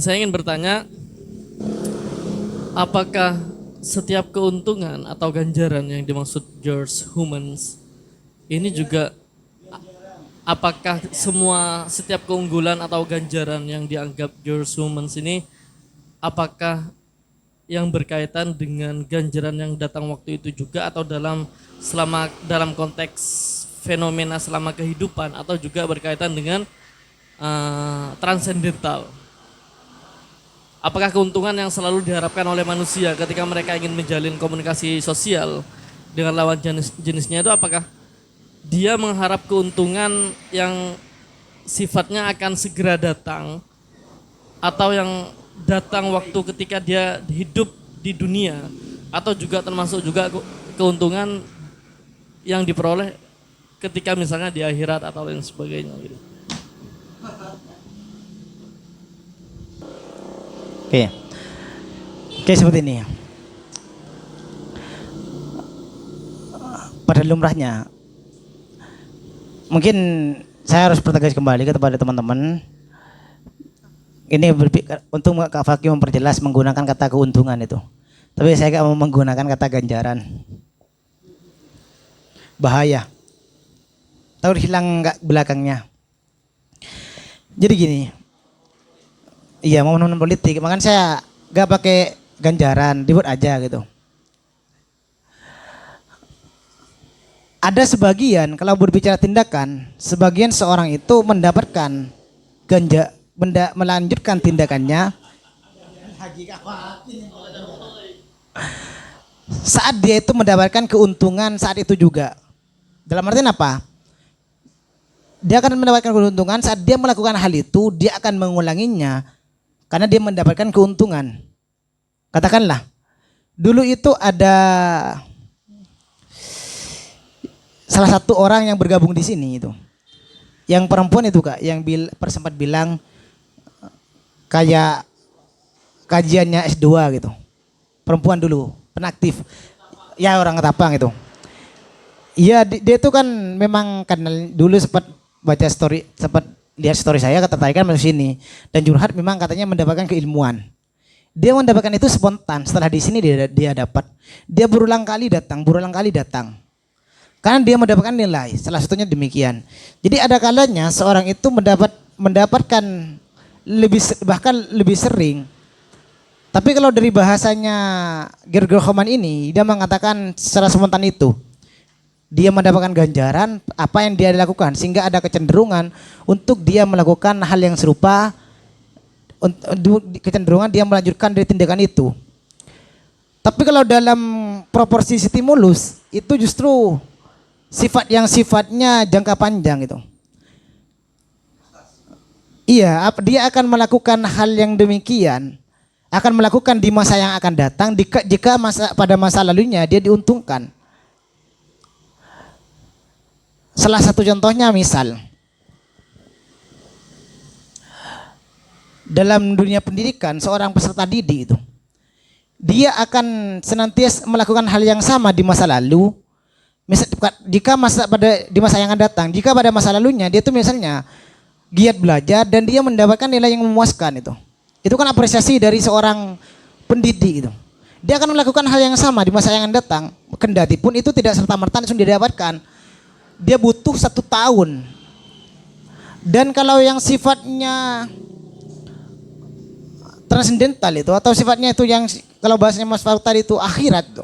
Saya ingin bertanya, apakah setiap keuntungan atau ganjaran yang dimaksud George Humans ini juga, apakah setiap keunggulan atau ganjaran yang dianggap George Humans ini, apakah yang berkaitan dengan ganjaran yang datang waktu itu juga, atau dalam konteks fenomena selama kehidupan, atau juga berkaitan dengan transendental? Apakah keuntungan yang selalu diharapkan oleh manusia ketika mereka ingin menjalin komunikasi sosial dengan lawan jenisnya itu, apakah dia mengharap keuntungan yang sifatnya akan segera datang, atau yang datang waktu ketika dia hidup di dunia, atau juga termasuk juga keuntungan yang diperoleh ketika misalnya di akhirat atau lain sebagainya gitu. Oke, seperti ini. Pada lumrahnya, mungkin saya harus pertegas kembali kepada teman-teman. Ini untuk Kak Fakih memperjelas menggunakan kata keuntungan itu. Tapi saya gak mau menggunakan kata ganjaran. Bahaya. Tahu hilang nggak belakangnya. Jadi gini. Iya, mau politik, makanya saya gak pakai ganjaran, dibuat aja gitu. Ada sebagian, kalau berbicara tindakan, sebagian seorang itu mendapatkan melanjutkan tindakannya saat dia itu mendapatkan keuntungan saat itu juga. Dalam artian apa? Dia akan mendapatkan keuntungan saat dia melakukan hal itu, dia akan mengulanginya karena dia mendapatkan keuntungan. Katakanlah, dulu itu ada salah satu orang yang bergabung di sini itu, yang perempuan itu Kak, yang sempat bilang kayak kajiannya S2 gitu. Perempuan dulu, penaktif. Ya orang Ketapang itu. Iya, dia itu kan memang kenal dulu, sempat baca story, sempat lihat story saya, ketertarikan masuk sini. Dan curhat, memang katanya mendapatkan keilmuan. Dia mendapatkan itu spontan. Setelah di sini dia dapat. Dia berulang kali datang. Karena dia mendapatkan nilai, salah satunya demikian. Jadi ada kalanya seorang itu mendapatkan bahkan lebih sering. Tapi kalau dari bahasanya George Homan ini, dia mengatakan secara spontan itu, dia mendapatkan ganjaran apa yang dia lakukan, sehingga ada kecenderungan untuk dia melakukan hal yang serupa, kecenderungan dia melanjutkan dari tindakan itu. Tapi kalau dalam proporsi stimulus itu justru sifatnya jangka panjang itu. Iya, dia akan melakukan hal yang demikian, akan melakukan di masa yang akan datang jika pada masa lalunya dia diuntungkan. Salah satu contohnya misal dalam dunia pendidikan, seorang peserta didik itu dia akan senantiasa melakukan hal yang sama di masa lalu. Di masa yang akan datang, jika pada masa lalunya dia itu misalnya giat belajar dan dia mendapatkan nilai yang memuaskan itu kan apresiasi dari seorang pendidik itu. Dia akan melakukan hal yang sama di masa yang akan datang, kendati pun itu tidak serta-merta langsung didapatkan. Dia butuh 1 tahun. Dan kalau yang sifatnya transendental itu, atau sifatnya itu yang kalau bahasanya Mas Faruk tadi itu akhirat itu,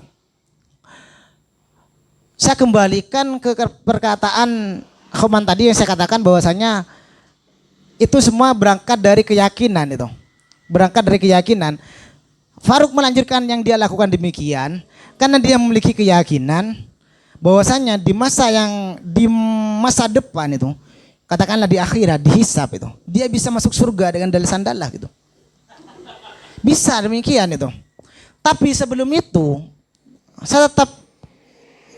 saya kembalikan ke perkataan Khoman tadi yang saya katakan bahwasanya itu semua berangkat dari keyakinan itu. Berangkat dari keyakinan. Faruk melanjutkan yang dia lakukan demikian karena dia memiliki keyakinan bahwasanya di masa depan itu, katakanlah di akhirat, di hisab itu, dia bisa masuk surga dengan dalil sandalah gitu. Bisa demikian itu. Tapi sebelum itu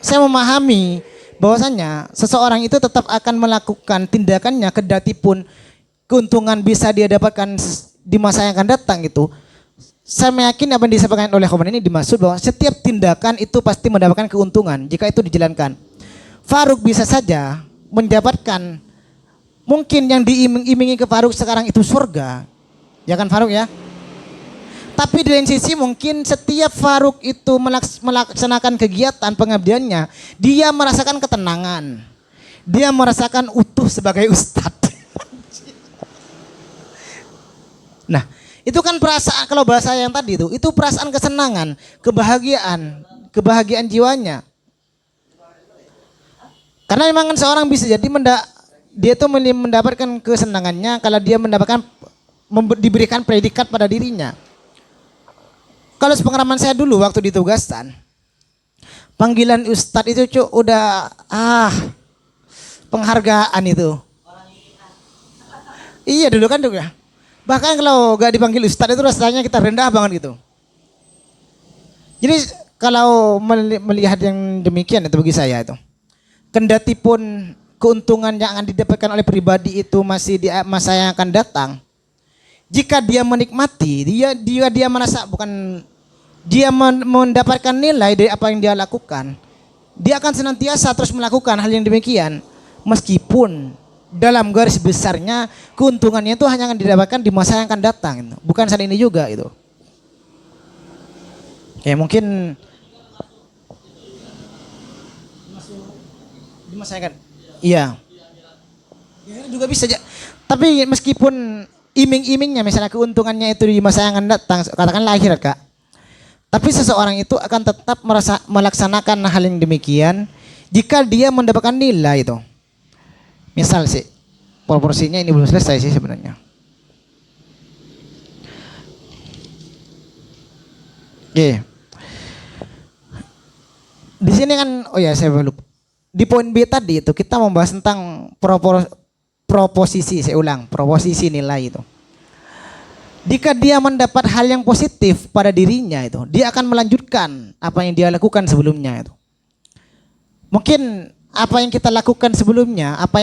saya memahami bahwasanya seseorang itu tetap akan melakukan tindakannya kendati pun keuntungan bisa dia dapatkan di masa yang akan datang itu. Saya meyakini apa yang disampaikan oleh Khoman ini dimaksud bahwa setiap tindakan itu pasti mendapatkan keuntungan jika itu dijalankan. Faruk bisa saja mendapatkan, mungkin yang diiming-imingi ke Faruk sekarang itu surga, Ya kan Faruk ya? Tapi di lain sisi mungkin setiap Faruk itu melaksanakan kegiatan pengabdiannya, dia merasakan ketenangan. Dia merasakan utuh sebagai ustadz. Nah, itu kan perasaan, kalau bahasa yang tadi itu perasaan kesenangan, kebahagiaan jiwanya. Karena memang kan seorang bisa jadi dia tuh mendapatkan kesenangannya kalau dia diberikan predikat pada dirinya. Kalau sepengalaman saya dulu waktu ditugaskan, panggilan ustadz itu udah penghargaan itu. Iya dulu kan juga. Bahkan kalau gak dipanggil ustadz itu rasanya kita rendah banget gitu. Jadi kalau melihat yang demikian itu bagi saya itu, kendati pun keuntungan yang akan didapatkan oleh pribadi itu masih di masa yang akan datang, jika dia menikmati, dia merasa bukan dia mendapatkan nilai dari apa yang dia lakukan, dia akan senantiasa terus melakukan hal yang demikian, meskipun dalam garis besarnya keuntungannya itu hanya akan didapatkan di masa yang akan datang, bukan saat ini juga itu. Ya mungkin di masa yang akan, iya, ya, juga bisa aja. Tapi meskipun iming-imingnya misalnya keuntungannya itu di masa yang akan datang, katakanlah akhirat Kak. Tapi seseorang itu akan tetap melaksanakan hal yang demikian jika dia mendapatkan nilai itu. Misal sih, proporsinya ini belum selesai sih sebenarnya. Oke. Di sini kan, oh ya saya lupa. Di poin B tadi itu kita membahas tentang proposisi, saya ulang, proposisi nilai itu. Jika dia mendapat hal yang positif pada dirinya itu, dia akan melanjutkan apa yang dia lakukan sebelumnya itu. Mungkin apa yang kita lakukan sebelumnya, apa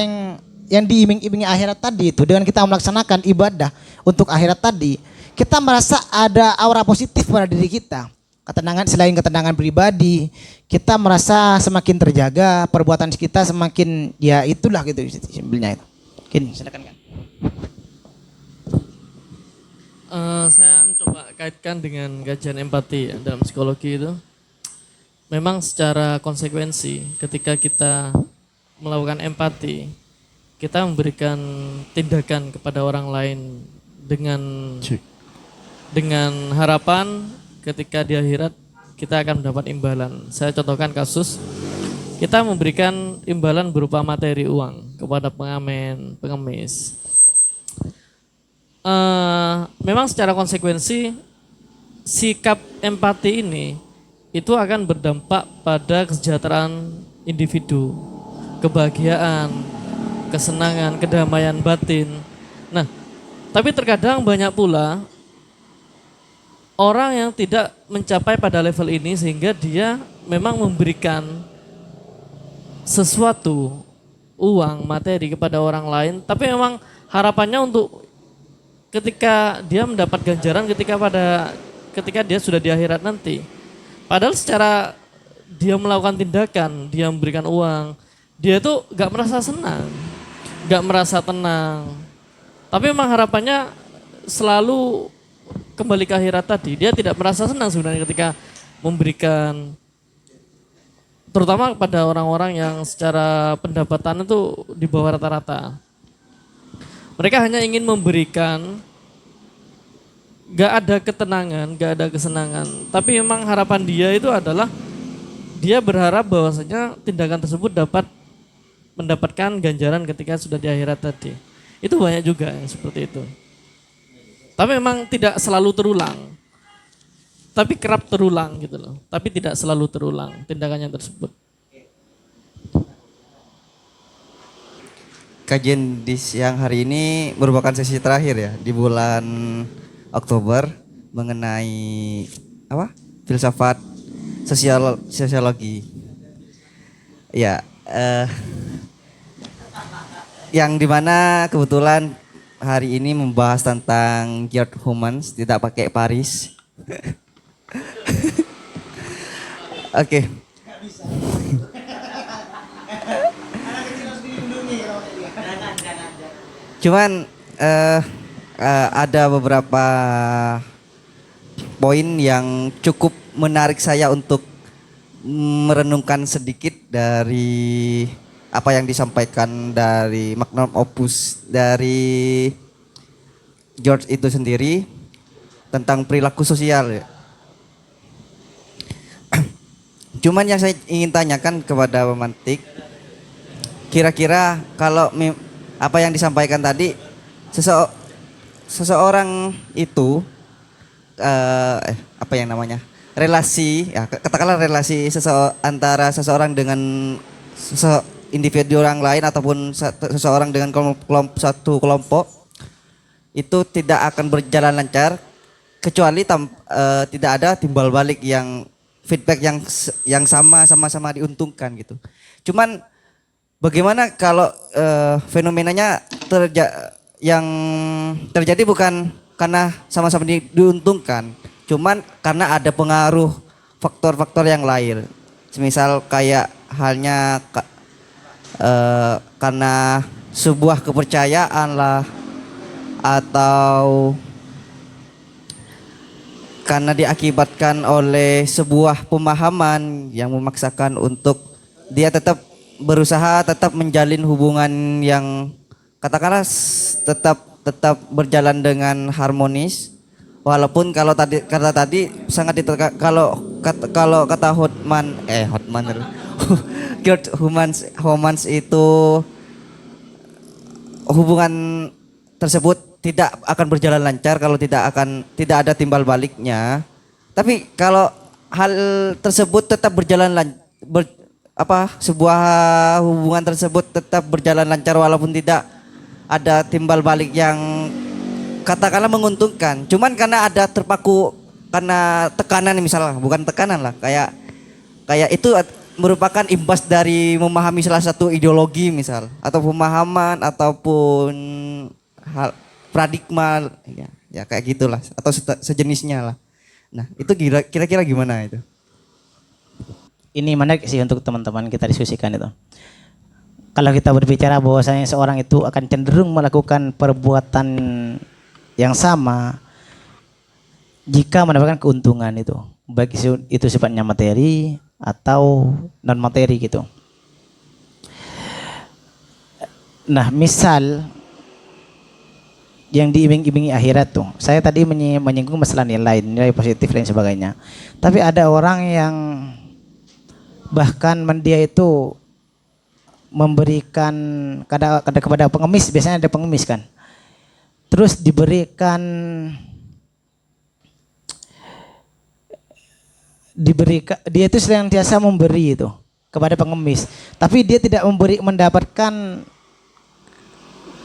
yang diiming-imingi akhirat tadi itu, dengan kita melaksanakan ibadah untuk akhirat tadi, kita merasa ada aura positif pada diri kita. Ketenangan, selain ketenangan pribadi, kita merasa semakin terjaga, perbuatan kita semakin, ya itulah gitu simpelnya itu. Mungkin silakan kan. Saya mencoba kaitkan dengan kajian empati ya, dalam psikologi itu. Memang secara konsekuensi ketika kita melakukan empati, kita memberikan tindakan kepada orang lain dengan harapan ketika di akhirat kita akan mendapat imbalan. Saya contohkan kasus, kita memberikan imbalan berupa materi uang kepada pengamen, pengemis. Memang secara konsekuensi sikap empati ini itu akan berdampak pada kesejahteraan individu, kebahagiaan, kesenangan, kedamaian batin. Nah, tapi terkadang banyak pula orang yang tidak mencapai pada level ini sehingga dia memang memberikan sesuatu, uang, materi kepada orang lain, tapi memang harapannya untuk ketika dia mendapat ganjaran ketika dia sudah di akhirat nanti. Padahal secara dia melakukan tindakan, dia memberikan uang, dia itu gak merasa senang, gak merasa tenang. Tapi memang harapannya selalu kembali ke akhirat tadi. Dia tidak merasa senang sebenarnya ketika memberikan, terutama kepada orang-orang yang secara pendapatan itu di bawah rata-rata. Mereka hanya ingin memberikan, gak ada ketenangan, gak ada kesenangan. Tapi memang harapan dia itu adalah dia berharap bahwasanya tindakan tersebut dapat mendapatkan ganjaran ketika sudah di akhirat tadi. Itu banyak juga yang seperti itu. Tapi memang tidak selalu terulang. Tapi kerap terulang gitu loh. Tapi tidak selalu terulang tindakannya tersebut. Kajian di siang hari ini merupakan sesi terakhir ya di bulan Oktober mengenai apa? Filsafat sosiologi. Ya, yang dimana kebetulan hari ini membahas tentang Geert Humans, tidak pakai Paris. Oke. Cuman ada beberapa poin yang cukup menarik saya untuk merenungkan sedikit dari apa yang disampaikan dari magnum opus dari George itu sendiri tentang perilaku sosial ya. Cuman yang saya ingin tanyakan kepada pemantik, kira-kira kalau apa yang disampaikan tadi, seseorang itu apa yang namanya relasi, ya katakanlah relasi antara seseorang dengan individu orang lain ataupun seseorang dengan satu kelompok itu tidak akan berjalan lancar kecuali tidak ada timbal balik yang feedback yang sama-sama diuntungkan gitu. Cuman bagaimana kalau fenomenanya yang terjadi bukan karena sama-sama diuntungkan, cuman karena ada pengaruh faktor-faktor yang lain. Semisal kayak halnya karena sebuah kepercayaan lah, atau karena diakibatkan oleh sebuah pemahaman yang memaksakan untuk dia tetap berusaha tetap menjalin hubungan yang katakanlah tetap berjalan dengan harmonis, walaupun kalau tadi sangat kalau kata Hotman Kurt Homans itu hubungan tersebut tidak akan berjalan lancar kalau tidak ada timbal baliknya. Tapi kalau hal tersebut tetap sebuah hubungan tersebut tetap berjalan lancar walaupun tidak ada timbal balik yang katakanlah menguntungkan. Cuman karena ada terpaku karena tekanan misalnya, bukan tekanan lah, kayak itu merupakan imbas dari memahami salah satu ideologi misal, atau pemahaman ataupun hal paradigma ya kayak gitulah, atau sejenisnya lah. Nah, itu kira-kira gimana itu? Ini menarik sih untuk teman-teman kita diskusikan itu. Kalau kita berbicara bahwasanya seorang itu akan cenderung melakukan perbuatan yang sama jika mendapatkan keuntungan itu, baik itu sifatnya materi atau non materi gitu. Nah, misal yang diiming-imingi akhirat tuh, saya tadi menyinggung masalah nilai positif dan sebagainya. Tapi ada orang yang bahkan dia itu memberikan kepada pengemis, biasanya ada pengemis kan, terus diberikan dia itu senantiasa memberi itu kepada pengemis, tapi dia tidak mendapatkan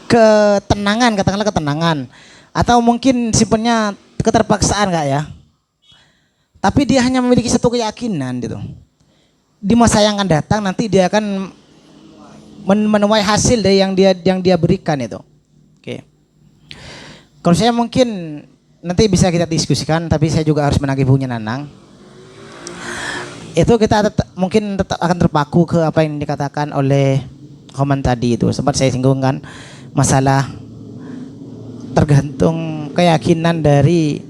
ketenangan, katakanlah ketenangan, atau mungkin simpelnya keterpaksaan enggak ya, tapi dia hanya memiliki satu keyakinan gitu, di masa yang akan datang nanti dia akan menuai hasil dari yang dia berikan itu. Oke. Kalau saya mungkin nanti bisa kita diskusikan, tapi saya juga harus menagih punya Nanang. Itu kita mungkin tetap akan terpaku ke apa yang dikatakan oleh Homan tadi itu. Sempat saya singgung kan masalah tergantung keyakinan dari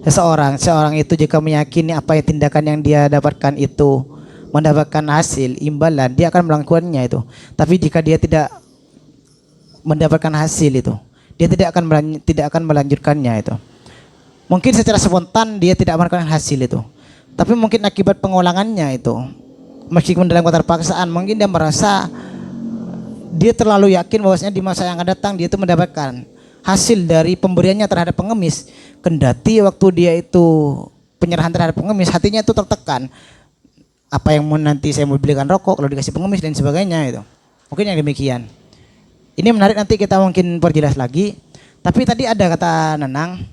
seseorang. Seorang itu jika meyakini apa yang tindakan yang dia dapatkan itu mendapatkan hasil imbalan, dia akan melakukannya itu. Tapi jika dia tidak mendapatkan hasil itu, dia tidak akan melanjutkannya itu. Mungkin secara spontan dia tidak mendapatkan hasil itu, tapi mungkin akibat pengulangannya itu, meskipun dalam keterpaksaan, mungkin dia merasa dia terlalu yakin bahwasanya di masa yang akan datang dia itu mendapatkan hasil dari pemberiannya terhadap pengemis. Kendati waktu dia itu penyerahan terhadap pengemis, hatinya itu tertekan. Apa yang nanti saya mau belikan rokok kalau dikasih pengemis dan sebagainya itu. Mungkin yang demikian. Ini menarik, nanti kita mungkin perjelas lagi. Tapi tadi ada kata Nanang,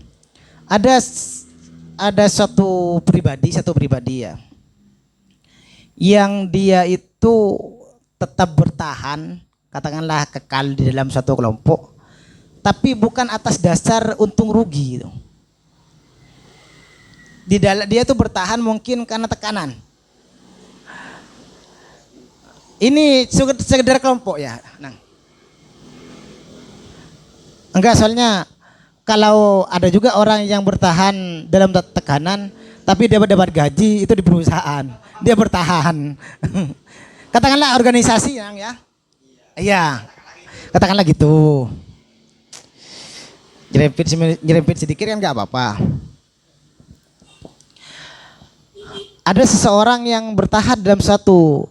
ada satu pribadi ya, yang dia itu tetap bertahan, katakanlah kekal di dalam satu kelompok, tapi bukan atas dasar untung rugi gitu. Dia itu bertahan mungkin karena tekanan. Ini sekedar kelompok ya, Nang. Enggak, soalnya kalau ada juga orang yang bertahan dalam tekanan, tapi dia dapat gaji itu di perusahaan, dia bertahan. Katakanlah organisasi yang ya, iya, katakanlah gitu. Nyerempet sedikit kan nggak apa-apa. Ada seseorang yang bertahan dalam suatu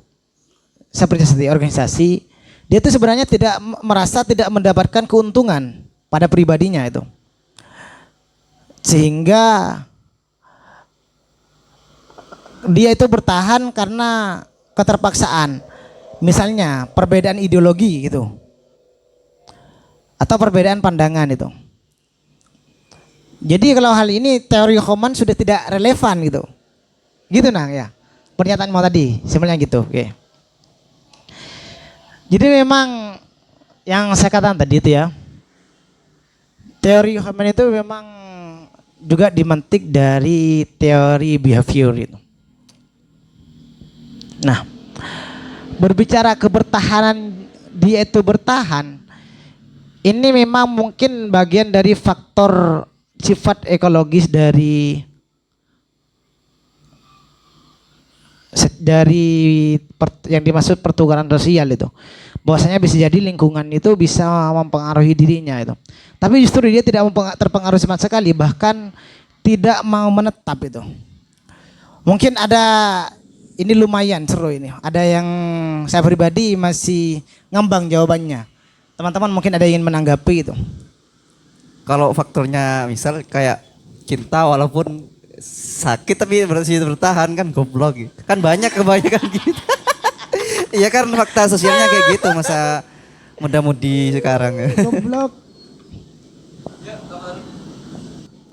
seperti organisasi, dia itu sebenarnya merasa tidak mendapatkan keuntungan pada pribadinya itu, sehingga dia itu bertahan karena keterpaksaan, misalnya perbedaan ideologi gitu, atau perbedaan pandangan itu. Jadi kalau hal ini teori Hohmann sudah tidak relevan gitu. Gitu Nang ya. Pernyataan mau tadi sebenarnya gitu. Oke. Jadi memang yang saya katakan tadi itu ya. Teori Hohmann itu memang juga dimantik dari teori behavior itu. Nah, berbicara kebertahanan, dia itu bertahan, ini memang mungkin bagian dari faktor sifat ekologis dari yang dimaksud pertukaran sosial itu. Bahwasanya bisa jadi lingkungan itu bisa mempengaruhi dirinya itu. Tapi justru dia tidak terpengaruh sama sekali, bahkan tidak mau menetap itu. Mungkin ada, ini lumayan seru ini. Ada yang saya pribadi masih ngambang jawabannya. Teman-teman mungkin ada yang ingin menanggapi itu. Kalau faktornya misal kayak cinta walaupun sakit tapi bersih bertahan kan goblok gitu. Kan banyak kebanyakan gitu. Iya kan fakta sosialnya kayak gitu masa muda-mudi sekarang. Goblok.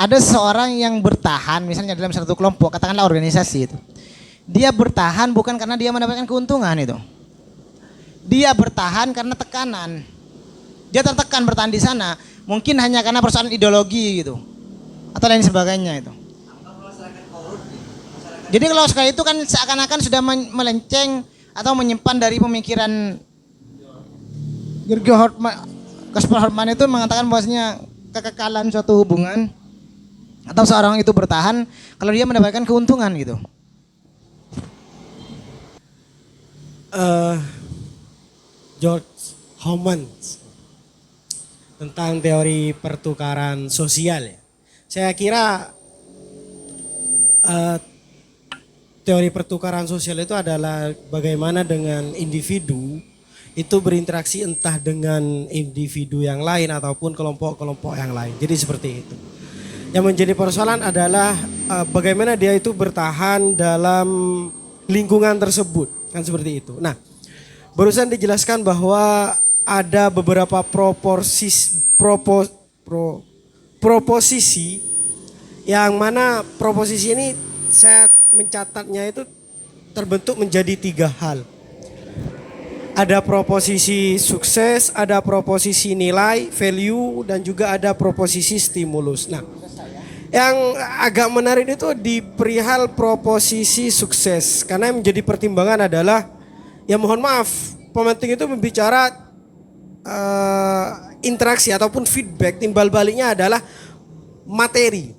Ada seorang yang bertahan misalnya dalam satu kelompok, katakanlah organisasi itu. Dia bertahan bukan karena dia mendapatkan keuntungan itu. Dia bertahan karena tekanan. Dia tertekan bertahan di sana. Mungkin hanya karena persoalan ideologi gitu. Atau lain sebagainya itu. Jadi kalau sekali itu kan seakan-akan sudah melenceng atau menyimpan dari pemikiran Kaspar Hartman itu mengatakan bahwasanya kekekalan suatu hubungan atau seorang itu bertahan kalau dia mendapatkan keuntungan gitu. George Hohmann tentang teori pertukaran sosial ya. Saya kira teori pertukaran sosial itu adalah bagaimana dengan individu itu berinteraksi entah dengan individu yang lain ataupun kelompok-kelompok yang lain. Jadi seperti itu. Yang menjadi persoalan adalah bagaimana dia itu bertahan dalam lingkungan tersebut, kan seperti itu. Nah, barusan dijelaskan bahwa ada beberapa proposisi yang mana proposisi ini saya mencatatnya itu terbentuk menjadi 3 hal. Ada proposisi sukses, ada proposisi nilai, value, dan juga ada proposisi stimulus. Nah, yang agak menarik itu di perihal proposisi sukses. Karena yang menjadi pertimbangan adalah, ya mohon maaf, pemantik itu membicara interaksi ataupun feedback, timbal baliknya adalah materi.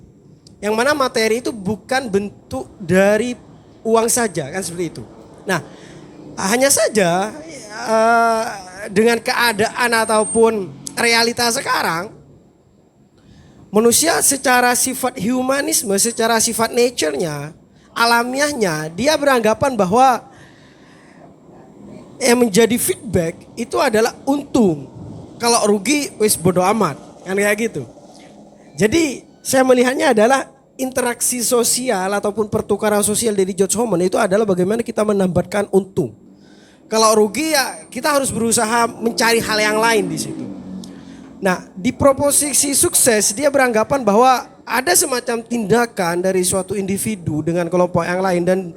Yang mana materi itu bukan bentuk dari uang saja, kan seperti itu. Nah, hanya saja dengan keadaan ataupun realitas sekarang, manusia secara sifat humanisme, secara sifat nature-nya, alamiahnya, dia beranggapan bahwa yang menjadi feedback itu adalah untung. Kalau rugi, wis bodo amat, kan kayak gitu. Jadi saya melihatnya adalah interaksi sosial ataupun pertukaran sosial dari George Hohmann itu adalah bagaimana kita menambahkan untung. Kalau rugi ya kita harus berusaha mencari hal yang lain di situ. Nah, di proposisi sukses dia beranggapan bahwa ada semacam tindakan dari suatu individu dengan kelompok yang lain dan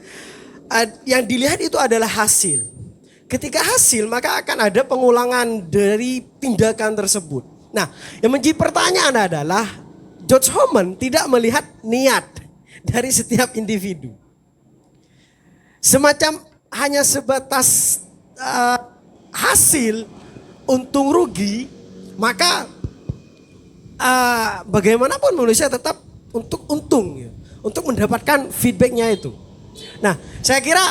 yang dilihat itu adalah hasil. Ketika hasil maka akan ada pengulangan dari tindakan tersebut. Nah, yang menjadi pertanyaan adalah George Hohmann tidak melihat niat dari setiap individu. Semacam hanya sebatas hasil untung rugi, maka bagaimanapun manusia tetap untuk untung, ya, untuk mendapatkan feedbacknya itu. Nah, saya kira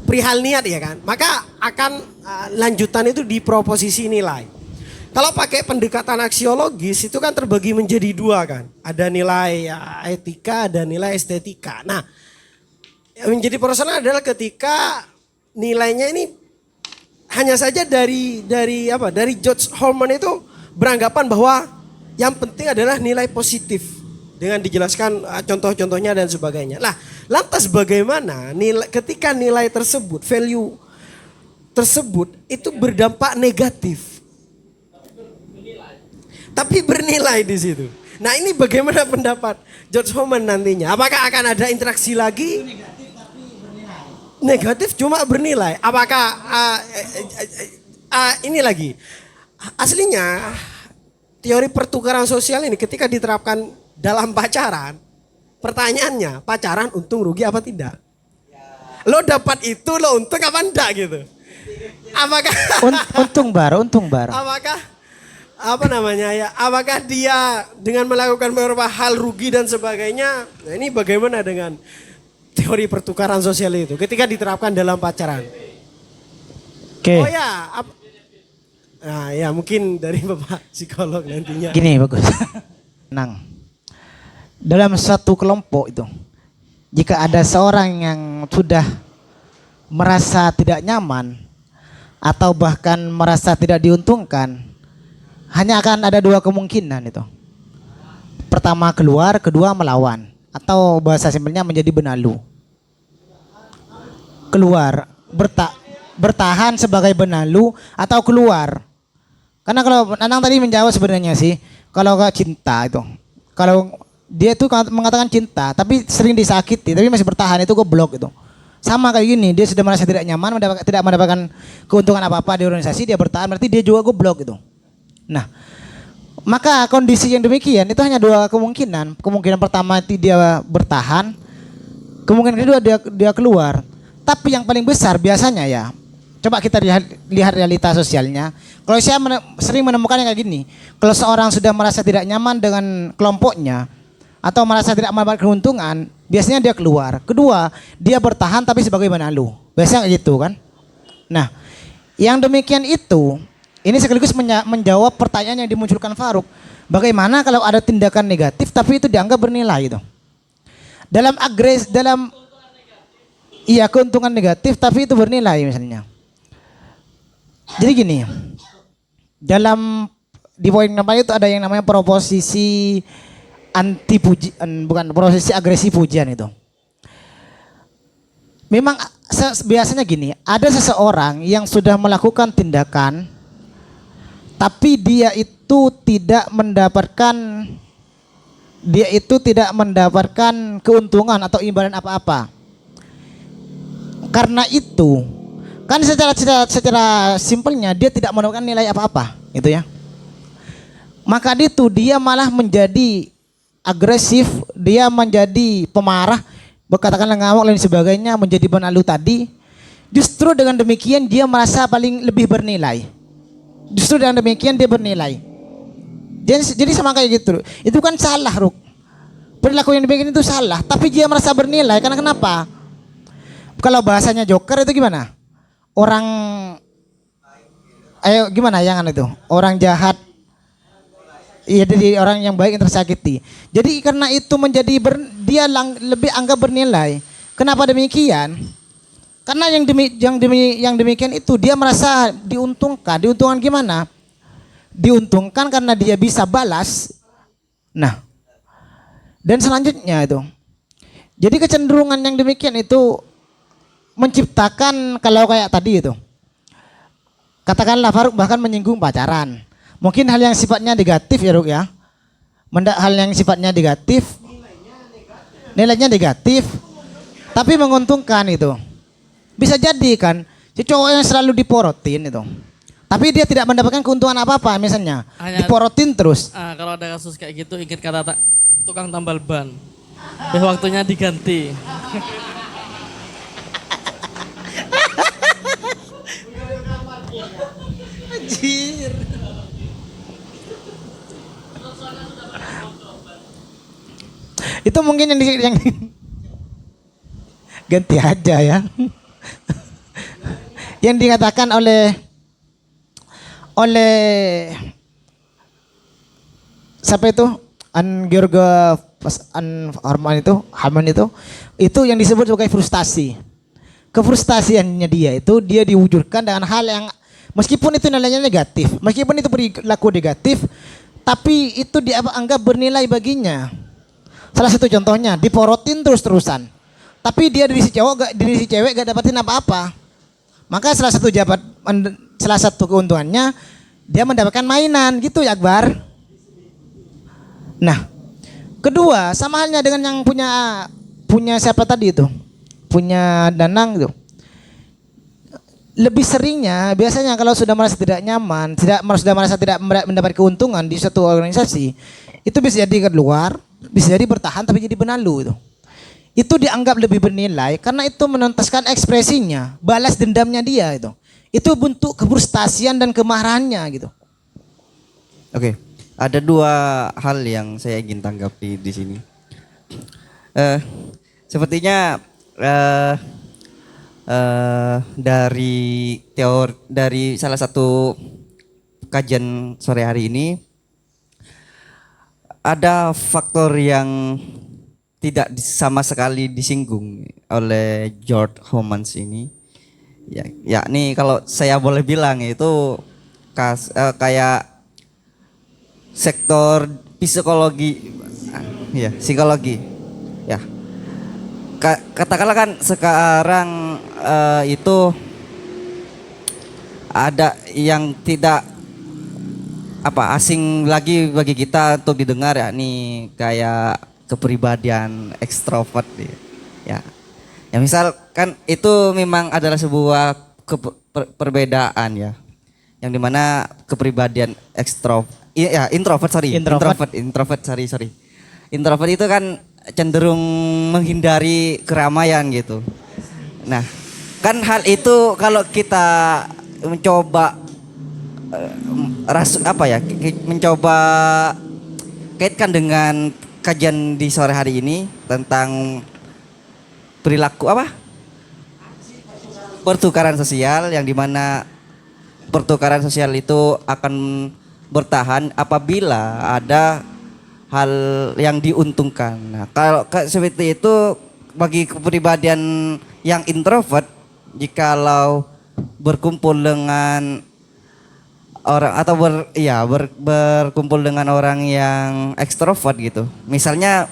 perihal niat ya kan, maka akan lanjutan itu di proposisi nilai. Kalau pakai pendekatan aksiologis itu kan terbagi menjadi dua kan, ada nilai etika, ada nilai estetika. Nah, yang menjadi persoalan adalah ketika nilainya ini hanya saja dari George Holman itu beranggapan bahwa yang penting adalah nilai positif dengan dijelaskan contoh-contohnya dan sebagainya. Lah, lantas bagaimana ketika nilai tersebut, value tersebut itu berdampak negatif, tapi bernilai di situ. Nah, ini bagaimana pendapat George Holman nantinya? Apakah akan ada interaksi lagi? Negatif cuma bernilai. Apakah ini lagi aslinya teori pertukaran sosial ini ketika diterapkan dalam pacaran, pertanyaannya pacaran untung rugi apa tidak? Lo dapat itu lo untung apa enggak gitu? Apakah untung bar. Apakah apakah dia dengan melakukan beberapa hal rugi dan sebagainya? Nah, ini bagaimana dengan teori pertukaran sosial itu ketika diterapkan dalam pacaran? Oke. Oh ya, nah ya mungkin dari Bapak psikolog nantinya. Gini bagus. Nang. Dalam satu kelompok itu, jika ada seorang yang sudah merasa tidak nyaman atau bahkan merasa tidak diuntungkan, hanya akan ada dua kemungkinan itu. Pertama keluar, kedua melawan, atau bahasa simpelnya menjadi benalu. Keluar, bertahan sebagai benalu atau keluar. Karena kalau Nanang tadi menjawab sebenarnya sih, kalau gak cinta itu, kalau dia tuh mengatakan cinta tapi sering disakiti tapi masih bertahan, itu goblok itu. Sama kayak gini, dia sudah merasa tidak nyaman, tidak mendapatkan keuntungan apa-apa di organisasi, dia bertahan, berarti dia juga goblok itu. Nah, maka kondisi yang demikian itu hanya dua kemungkinan. Kemungkinan pertama itu dia bertahan, kemungkinan kedua dia keluar. Tapi yang paling besar biasanya ya, coba kita lihat realita sosialnya. Kalau saya sering menemukan yang kayak gini, kalau seorang sudah merasa tidak nyaman dengan kelompoknya atau merasa tidak mendapat keuntungan, biasanya dia keluar. Kedua, dia bertahan tapi sebagai benalu. Biasanya kayak gitu kan. Nah, yang demikian itu, ini sekaligus menjawab pertanyaan yang dimunculkan Faruk. Bagaimana kalau ada tindakan negatif tapi itu dianggap bernilai itu? Dalam keuntungan negatif tapi itu bernilai misalnya. Jadi gini, di poin 6 itu ada yang namanya proposisi proposisi agresi pujian itu. Memang biasanya gini, ada seseorang yang sudah melakukan tindakan tapi dia itu tidak mendapatkan keuntungan atau imbalan apa-apa. Karena itu, kan secara simpelnya dia tidak mendapatkan nilai apa-apa, gitu ya. Maka itu dia malah menjadi agresif, dia menjadi pemarah, berkatakanlah ngamuk dan sebagainya, menjadi benalu tadi. Justru dengan demikian dia merasa paling lebih bernilai. Justru dengan demikian dia bernilai. Jadi sama kayak gitu. Itu kan salah, Ruk. Perilaku yang demikian itu salah, tapi dia merasa bernilai karena kenapa? Kalau bahasanya Joker itu gimana? Gimana yang itu? Orang jahat, iya, jadi orang yang baik yang tersakiti. Jadi karena itu menjadi dia lebih anggap bernilai. Kenapa demikian? Karena yang demikian itu dia merasa diuntungkan. Diuntungkan gimana? Diuntungkan karena dia bisa balas. Nah, dan selanjutnya itu. Jadi kecenderungan yang demikian itu menciptakan, kalau kayak tadi itu, katakanlah Faruk bahkan menyinggung pacaran. Mungkin hal yang sifatnya negatif ya Ruk ya. Hal yang sifatnya negatif, nilainya negatif, tapi menguntungkan itu. Bisa jadi kan si cowok yang selalu diporotin itu, tapi dia tidak mendapatkan keuntungan apa-apa misalnya. Diporotin terus. Kalau ada kasus kayak gitu, ingat kata tukang tambal ban. Waktunya diganti. Anjir. Itu mungkin yang ganti aja ya. Yang dikatakan oleh siapa itu? George Harman itu yang disebut sebagai frustasi. Kefrustasiannya dia diwujudkan dengan hal yang meskipun itu nilainya negatif, meskipun itu perilaku negatif, tapi itu dianggap bernilai baginya. Salah satu contohnya diporotin terus-terusan. Tapi dia dari si cewek gak dapatin apa-apa. Maka salah satu keuntungannya dia mendapatkan mainan gitu ya Akbar. Nah, kedua sama halnya dengan yang punya siapa tadi itu? Punya Danang itu. Lebih seringnya biasanya kalau sudah merasa tidak nyaman, sudah merasa tidak mendapat keuntungan di suatu organisasi, itu bisa jadi keluar, bisa jadi bertahan tapi jadi benalu itu. Itu dianggap lebih bernilai karena itu menuntaskan ekspresinya, balas dendamnya dia itu. Itu bentuk kefrustasian dan kemarahannya gitu. Oke, ada dua hal yang saya ingin tanggapi di sini. Sepertinya dari salah satu kajian sore hari ini ada faktor yang tidak sama sekali disinggung oleh George Homans ini, yakni kalau saya boleh bilang itu kayak sektor psikologi, psikologi, ya. Katakanlah kan sekarang itu ada yang tidak asing lagi bagi kita untuk didengar, yakni kayak kepribadian ekstrovert ya. Ya misal kan itu memang adalah sebuah perbedaan ya, yang dimana kepribadian introvert itu kan cenderung menghindari keramaian gitu. Nah, kan hal itu kalau kita mencoba mencoba kaitkan dengan kajian di sore hari ini tentang perilaku pertukaran sosial, yang dimana pertukaran sosial itu akan bertahan apabila ada hal yang diuntungkan. Nah, kalau seperti itu bagi kepribadian yang introvert, jikalau berkumpul dengan orang atau berkumpul dengan orang yang ekstrovert gitu. Misalnya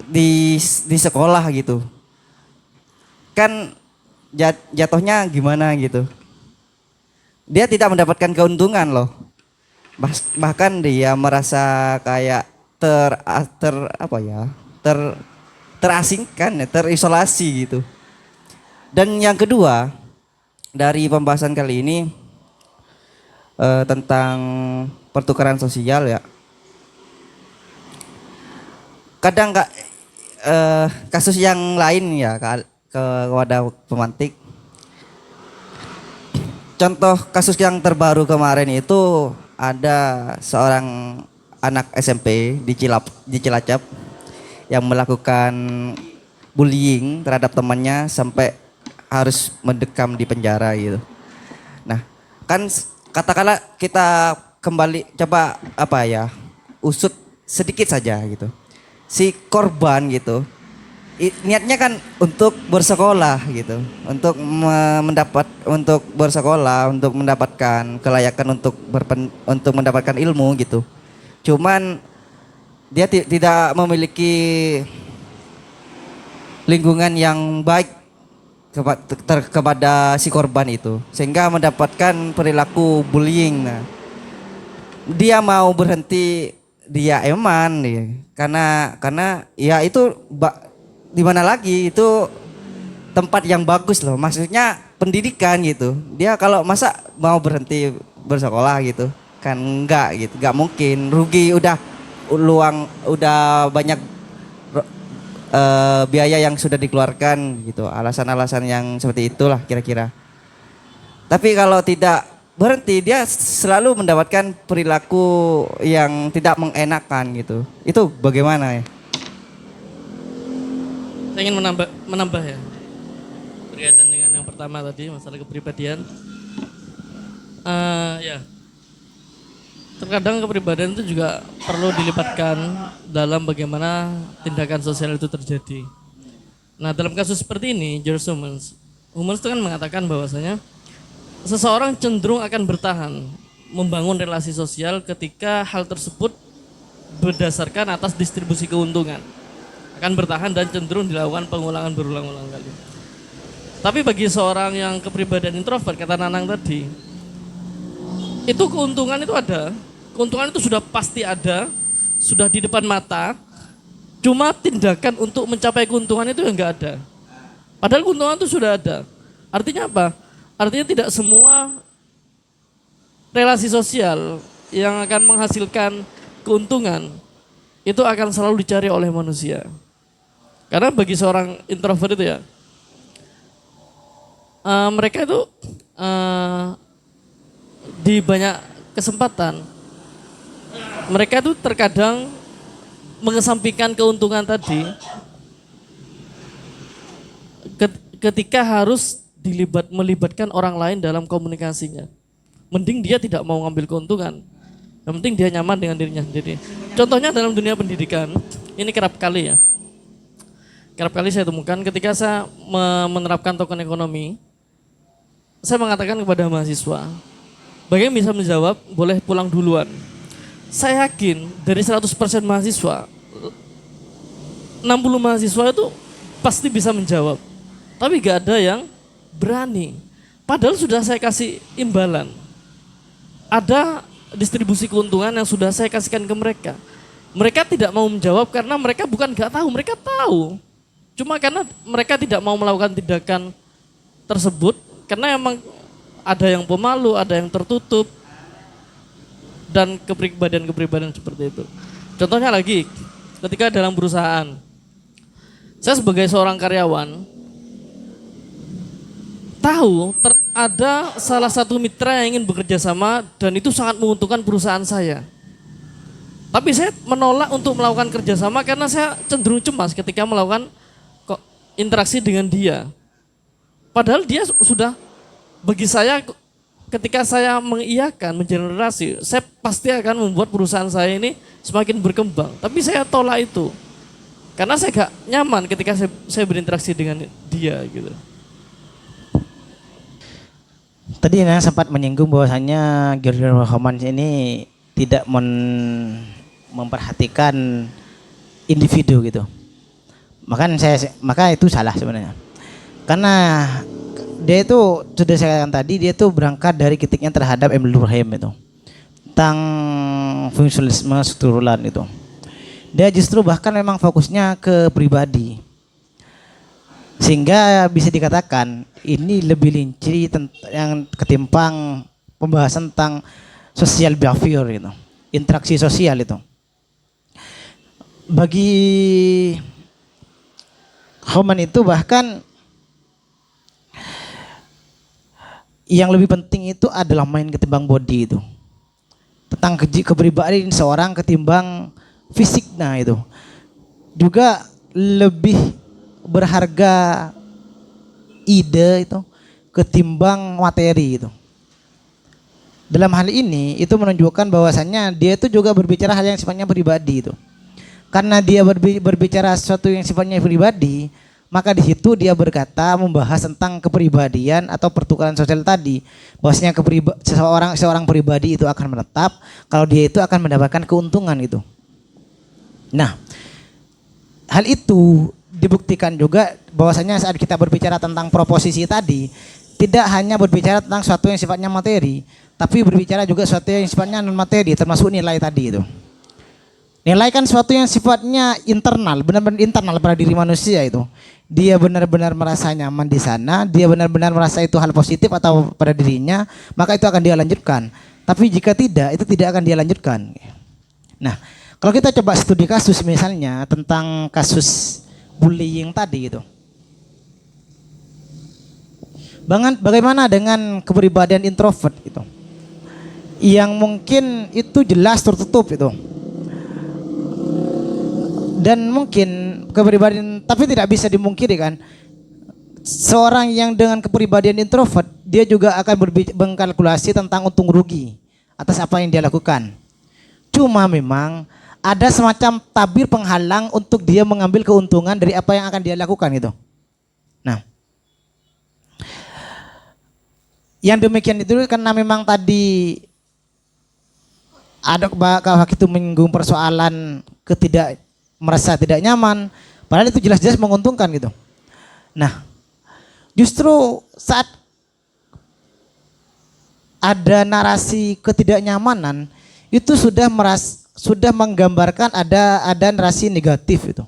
di sekolah gitu. Kan jatuhnya gimana gitu. Dia tidak mendapatkan keuntungan loh. Bahkan dia merasa kayak terasingkan, terisolasi gitu. Dan yang kedua dari pembahasan kali ini tentang pertukaran sosial ya. Kadang kasus yang lain ya kepada pemantik. Contoh kasus yang terbaru kemarin itu ada seorang anak SMP di Cilacap yang melakukan bullying terhadap temannya sampai harus mendekam di penjara gitu. Nah, kan katakanlah kita kembali coba usut sedikit saja gitu. Si korban gitu niatnya kan untuk bersekolah gitu, untuk bersekolah, untuk mendapatkan kelayakan untuk mendapatkan ilmu gitu. Cuman dia tidak memiliki lingkungan yang baik kepada si korban itu, sehingga mendapatkan perilaku bullying. Nah, dia mau berhenti, dia eman nih, karena ya itu di mana lagi, itu tempat yang bagus loh, maksudnya pendidikan gitu. Dia kalau masa mau berhenti bersekolah gitu kan, enggak gitu, enggak mungkin, rugi udah banyak biaya yang sudah dikeluarkan gitu, alasan-alasan yang seperti itulah kira-kira. Tapi kalau tidak berhenti, dia selalu mendapatkan perilaku yang tidak mengenakan gitu. Itu bagaimana ya? Saya ingin menambah ya berkaitan dengan yang pertama tadi masalah kepribadian. Ya, terkadang kepribadian itu juga perlu dilibatkan dalam bagaimana tindakan sosial itu terjadi. Nah, dalam kasus seperti ini, George Humans itu kan mengatakan bahwasanya seseorang cenderung akan bertahan membangun relasi sosial ketika hal tersebut berdasarkan atas distribusi keuntungan. Akan bertahan dan cenderung dilakukan pengulangan berulang-ulang kali. Tapi bagi seorang yang kepribadian introvert, kata Nanang tadi, itu keuntungan itu ada. Keuntungan itu sudah pasti ada, sudah di depan mata. Cuma tindakan untuk mencapai keuntungan itu yang enggak ada. Padahal keuntungan itu sudah ada. Artinya apa? Artinya tidak semua relasi sosial yang akan menghasilkan keuntungan itu akan selalu dicari oleh manusia. Karena bagi seorang introvert itu ya, mereka itu di banyak kesempatan mereka itu terkadang mengesampingkan keuntungan tadi ketika harus melibatkan orang lain dalam komunikasinya. Mending dia tidak mau ngambil keuntungan. Yang penting dia nyaman dengan dirinya sendiri. Contohnya dalam dunia pendidikan, ini kerap kali saya temukan ketika saya menerapkan token ekonomi, saya mengatakan kepada mahasiswa, bagi yang bisa menjawab boleh pulang duluan. Saya yakin dari 100% mahasiswa, 60 mahasiswa itu pasti bisa menjawab. Tapi gak ada yang berani. Padahal sudah saya kasih imbalan. Ada distribusi keuntungan yang sudah saya kasihkan ke mereka. Mereka tidak mau menjawab karena mereka bukan gak tahu, mereka tahu. Cuma karena mereka tidak mau melakukan tindakan tersebut karena emang ada yang pemalu, ada yang tertutup dan kepribadian seperti itu. Contohnya lagi, ketika dalam perusahaan, saya sebagai seorang karyawan tahu ada salah satu mitra yang ingin bekerja sama dan itu sangat menguntungkan perusahaan saya. Tapi saya menolak untuk melakukan kerjasama karena saya cenderung cemas ketika melakukan interaksi dengan dia. Padahal dia sudah, bagi saya ketika saya mengiyakan menjalin relasi, saya pasti akan membuat perusahaan saya ini semakin berkembang. Tapi saya tolak itu karena saya gak nyaman ketika saya berinteraksi dengan dia gitu. Tadi Nana sempat menyinggung bahwasanya George Humans ini tidak memperhatikan individu gitu. Maka itu salah sebenarnya. Karena dia itu sudah saya katakan tadi, dia itu berangkat dari kritiknya terhadap Emil Durkheim itu tentang fungsionalisme struktural itu. Dia justru bahkan memang fokusnya ke pribadi, sehingga bisa dikatakan ini lebih rinci yang ketimbang pembahasan tentang social behavior itu, interaksi sosial itu. Bagi Homan itu bahkan yang lebih penting itu adalah main ketimbang body itu. Tentang kepribadian seorang ketimbang fisiknya itu. Juga lebih berharga ide itu ketimbang materi itu. Dalam hal ini itu menunjukkan bahwasannya dia itu juga berbicara hal yang sifatnya pribadi itu. Karena dia berbicara sesuatu yang sifatnya pribadi, maka di situ dia berkata membahas tentang kepribadian atau pertukaran sosial tadi. Bahwasanya seorang pribadi itu akan menetap kalau dia itu akan mendapatkan keuntungan itu. Nah, hal itu dibuktikan juga bahwasanya saat kita berbicara tentang proposisi tadi, tidak hanya berbicara tentang sesuatu yang sifatnya materi, tapi berbicara juga sesuatu yang sifatnya non materi, termasuk nilai tadi itu. Nilai kan sesuatu yang sifatnya internal, benar-benar internal pada diri manusia itu. Dia benar-benar merasa nyaman di sana, dia benar-benar merasa itu hal positif atau pada dirinya, maka itu akan dia lanjutkan. Tapi jika tidak, itu tidak akan dia lanjutkan. Nah, kalau kita coba studi kasus misalnya tentang kasus bullying tadi itu. Bagaimana dengan kepribadian introvert itu? yang mungkin itu jelas tertutup itu. Dan mungkin kepribadian, tapi tidak bisa dimungkiri kan, seorang yang dengan kepribadian introvert dia juga akan berkalkulasi tentang untung rugi atas apa yang dia lakukan. Cuma memang ada semacam tabir penghalang untuk dia mengambil keuntungan dari apa yang akan dia lakukan gitu. Nah, yang demikian itu karena memang tadi ada kalau itu menyinggung persoalan merasa tidak nyaman, padahal itu jelas-jelas menguntungkan gitu. Nah, justru saat ada narasi ketidaknyamanan itu sudah menggambarkan ada narasi negatif itu.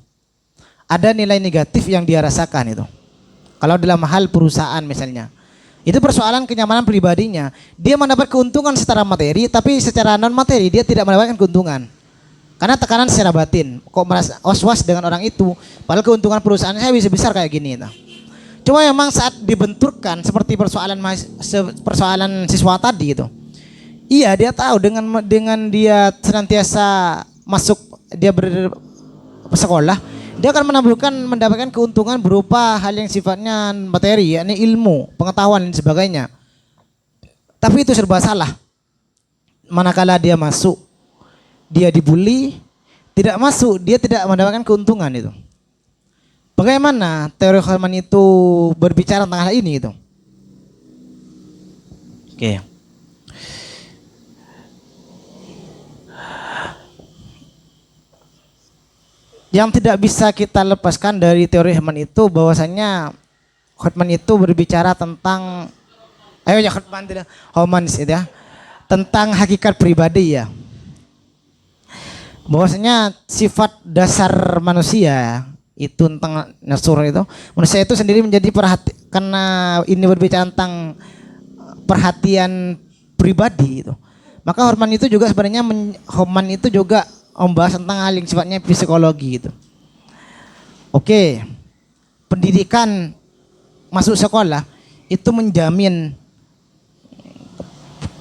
Ada nilai negatif yang dia rasakan itu. Kalau dalam hal perusahaan misalnya, itu persoalan kenyamanan pribadinya. Dia mendapat keuntungan secara materi, tapi secara non materi dia tidak mendapatkan keuntungan. Karena tekanan secara batin, kok merasa was-was dengan orang itu, padahal keuntungan perusahaan saya bisa besar kayak gini. Nah. Cuma memang saat dibenturkan seperti persoalan siswa tadi itu, iya dia tahu dengan dia senantiasa dia bersekolah, dia akan mendapatkan keuntungan berupa hal yang sifatnya materi, yakni ilmu, pengetahuan dan sebagainya. Tapi itu serba salah. Manakala dia masuk, dia dibully, tidak masuk, dia tidak mendapatkan keuntungan itu. Bagaimana teori Kahneman itu berbicara tentang hal ini itu? Oke. Yang tidak bisa kita lepaskan dari teori Kahneman itu bahwasanya Kahneman itu berbicara tentang Kahneman itu ya, tentang hakikat pribadi ya. Bahwasanya sifat dasar manusia itu tentang nasur itu, manusia itu sendiri menjadi karena ini berbicara tentang perhatian pribadi itu. Maka Kahneman itu juga sebenarnya membahas tentang hal yang sifatnya psikologi itu. Oke. Pendidikan masuk sekolah itu menjamin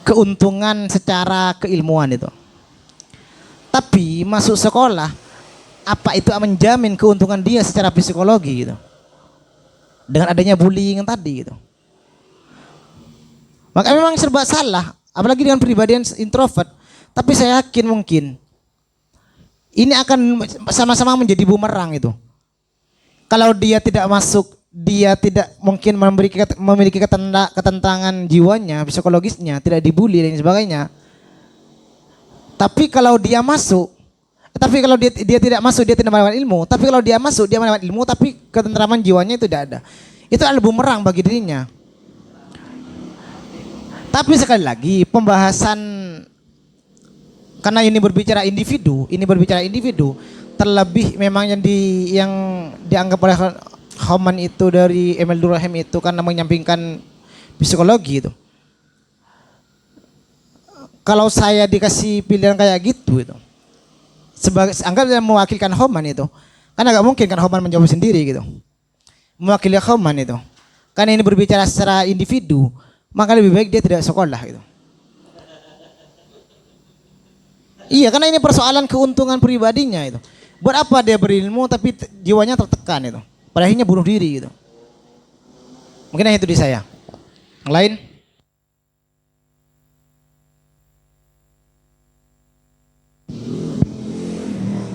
keuntungan secara keilmuan itu. Tapi masuk sekolah, apa itu menjamin keuntungan dia secara psikologi gitu? Dengan adanya bullying tadi gitu. Maka memang serba salah, apalagi dengan pribadian introvert. Tapi saya yakin mungkin ini akan sama-sama menjadi bumerang itu. Kalau dia tidak masuk, dia tidak mungkin memiliki ketentangan jiwanya, psikologisnya, tidak dibully dan sebagainya. Tapi kalau dia masuk, dia tidak masuk, dia tidak mendapatkan ilmu. Tapi kalau dia masuk, dia mendapat ilmu, tapi ketentraman jiwanya itu tidak ada. Itu adalah bumerang bagi dirinya. Tapi sekali lagi pembahasan, karena ini berbicara individu, terlebih memang yang dianggap oleh Kahneman itu dari Emil Durkheim itu karena menyampingkan psikologi itu. Kalau saya dikasih pilihan kayak gitu itu, anggap saya mewakilkan Kahneman itu, kan agak mungkin kan Kahneman menjawab sendiri gitu, mewakili Kahneman itu, karena ini berbicara secara individu, maka lebih baik dia tidak sekolah gitu. Iya, karena ini persoalan keuntungan pribadinya itu. Buat apa dia berilmu tapi jiwanya tertekan itu, pada akhirnya bunuh diri gitu. Mungkin itu di saya. Yang lain?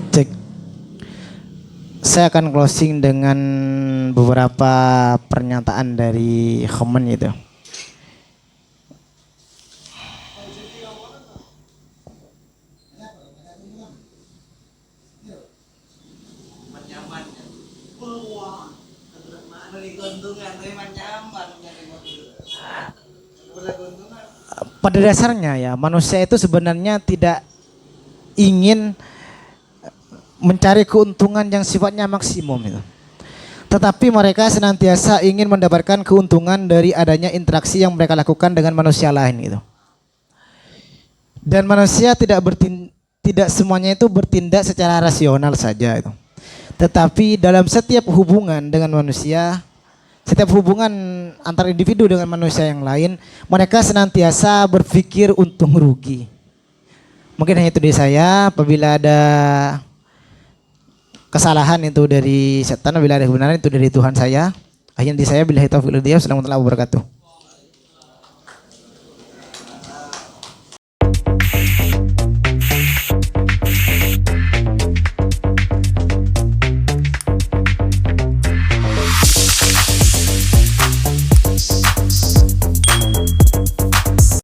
Cek. Saya akan closing dengan beberapa pernyataan dari Kahneman itu. Pada dasarnya ya, manusia itu sebenarnya tidak ingin mencari keuntungan yang sifatnya maksimum itu. Tetapi mereka senantiasa ingin mendapatkan keuntungan dari adanya interaksi yang mereka lakukan dengan manusia lain gitu. Dan manusia tidak semuanya itu bertindak secara rasional saja itu. Tetapi dalam setiap hubungan dengan manusia, setiap hubungan antar individu dengan manusia yang lain, mereka senantiasa berpikir untung rugi. Mungkin hanya itu dari saya. Apabila ada kesalahan itu dari setan, apabila ada kebenaran itu dari Tuhan saya. Akhirnya di saya, billahi taufiq wal hidayah. Wassalamualaikum warahmatullahi wabarakatuh.